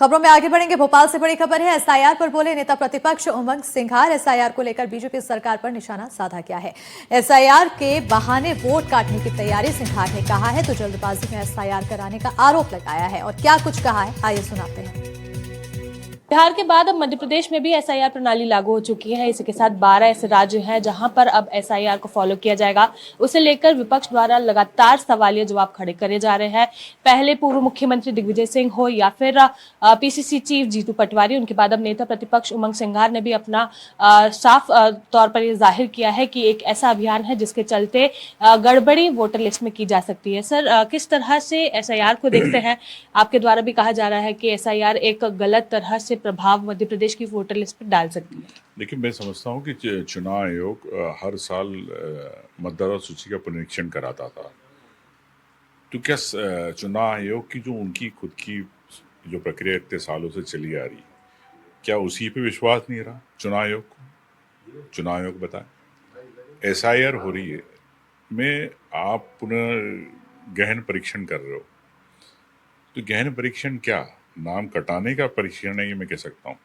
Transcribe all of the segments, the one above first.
खबरों में आगे बढ़ेंगे। भोपाल से बड़ी खबर है। एसआईआर पर बोले नेता प्रतिपक्ष उमंग सिंघार। एसआईआर को लेकर बीजेपी सरकार पर निशाना साधा गया है। एसआईआर के बहाने वोट काटने की तैयारी सिंघार ने कहा है, तो जल्दबाजी में एसआईआर कराने का आरोप लगाया है। और क्या कुछ कहा है, आइए सुनाते हैं। बिहार के बाद अब मध्य प्रदेश में भी एसआईआर प्रणाली लागू हो चुकी है। इसी के साथ 12 ऐसे राज्य हैं जहां पर अब एसआईआर को फॉलो किया जाएगा। उसे लेकर विपक्ष द्वारा लगातार सवालिया जवाब खड़े करे जा रहे हैं। पहले पूर्व मुख्यमंत्री दिग्विजय सिंह हो या फिर पीसीसी चीफ जीतू पटवारी, उनके बाद अब नेता प्रतिपक्ष उमंग सिंघार ने भी अपना साफ तौर पर यह जाहिर किया है कि एक ऐसा अभियान है जिसके चलते गड़बड़ी वोटर लिस्ट में की जा सकती है। सर, किस तरह से एसआईआर को देखते हैं? आपके द्वारा भी कहा जा रहा है कि एसआईआर एक गलत तरह से प्रभाव मध्य प्रदेश की वोटर लिस्ट पर डाल सकती है। देखिए, मैं समझता हूँ कि चुनाव आयोग हर साल मतदाता सूची का पुनरीक्षण कराता था। तो क्या चुनाव आयोग की जो उनकी खुद की जो प्रक्रिया इतने सालों से चली आ रही, क्या उसी पे विश्वास नहीं रहा चुनाव आयोग को? चुनाव आयोग बताए एसआईआर हो रही है, में आप पुनः गहन परीक्षण कर रहे हो, तो गहन परीक्षण क्या नाम कटाने का परीक्षण है, ये मैं कह सकता हूँ।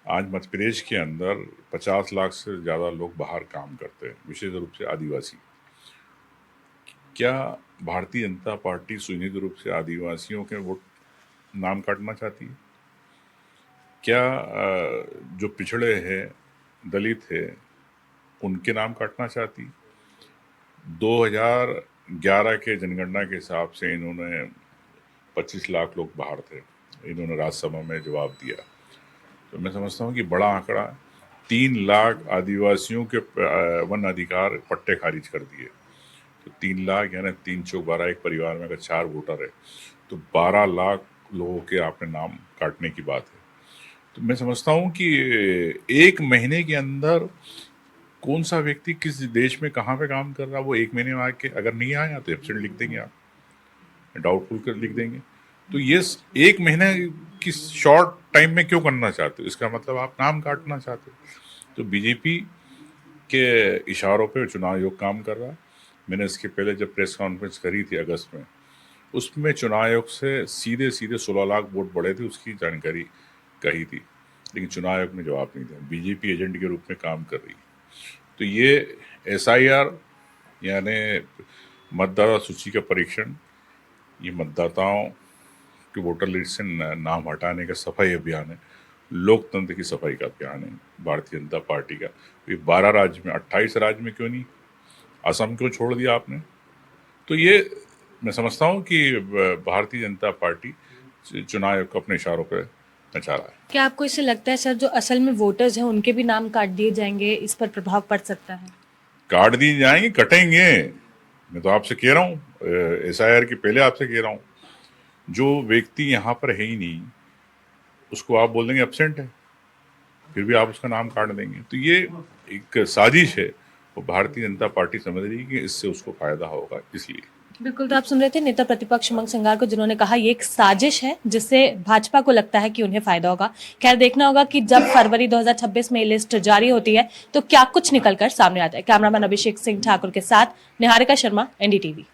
आज मध्य प्रदेश के अंदर 50 लाख से ज़्यादा लोग बाहर काम करते हैं, विशेष रूप से आदिवासी। क्या भारतीय जनता पार्टी सुनिश्चित रूप से आदिवासियों के वोट नाम काटना चाहती है? क्या जो पिछड़े हैं, दलित है, उनके नाम काटना चाहती है? 2011 के जनगणना के हिसाब से इन्होंने 25 लाख लोग बाहर थे, इन्होंने राज्यसभा में जवाब दिया। तो मैं समझता हूँ कि बड़ा आंकड़ा, 3 लाख आदिवासियों के वन अधिकार पट्टे खारिज कर दिए। तो 3 लाख यानी 3 चौक 12, एक परिवार में अगर 4 वोटर है तो 12 लाख लोगों के आपने नाम काटने की बात है। तो मैं समझता हूँ कि एक महीने के अंदर कौन सा व्यक्ति किस देश में कहाँ पे काम कर रहा है, वो एक महीने में आके अगर नहीं आया तो एब्सेंट लिख देंगे, आप डाउटफुल कर लिख देंगे। तो ये एक महीने की शॉर्ट टाइम में क्यों करना चाहते हो? इसका मतलब आप नाम काटना चाहते हो। तो बीजेपी के इशारों पे चुनाव आयोग काम कर रहा है। मैंने इसके पहले जब प्रेस कॉन्फ्रेंस करी थी अगस्त में, उसमें चुनाव आयोग से सीधे 16 लाख वोट बढ़े थे, उसकी जानकारी कही थी, लेकिन चुनाव आयोग ने जवाब नहीं दिया। बीजेपी एजेंट के रूप में काम कर रही है। तो ये एसआईआर यानी मतदाता सूची का परीक्षण, ये मतदाताओं के वोटर लिस्ट से नाम हटाने का सफाई अभियान है, लोकतंत्र की सफाई का अभियान है भारतीय जनता पार्टी का। ये 12 राज्य में, 28 राज्य में क्यों नहीं? असम क्यों छोड़ दिया आपने? तो ये मैं समझता हूँ कि भारतीय जनता पार्टी चुनाव आयोग को अपने इशारों पर नचा रहा है। क्या आपको इससे लगता है सर, जो असल में वोटर्स हैं उनके भी नाम काट दिए जाएंगे, इस पर प्रभाव पड़ सकता है? काट दिए जाएंगे, कटेंगे। मैं तो आपसे कह रहा हूँ, एसआईआर के पहले आपसे कह रहा हूँ, जो व्यक्ति यहाँ पर है ही नहीं उसको आप बोल देंगे एब्सेंट है, फिर भी आप उसका नाम काट देंगे। तो ये एक साजिश है, वो भारतीय जनता पार्टी समझ रही है कि इससे उसको फायदा होगा, इसलिए। बिल्कुल, तो आप सुन रहे थे नेता प्रतिपक्ष उमंग सिंघार को, जिन्होंने कहा ये एक साजिश है जिससे भाजपा को लगता है कि उन्हें फायदा होगा। खैर, देखना होगा कि जब फरवरी 2026 में लिस्ट जारी होती है तो क्या कुछ निकलकर सामने आता है। कैमरामैन अभिषेक सिंह ठाकुर के साथ निहारिका शर्मा, एनडीटीवी।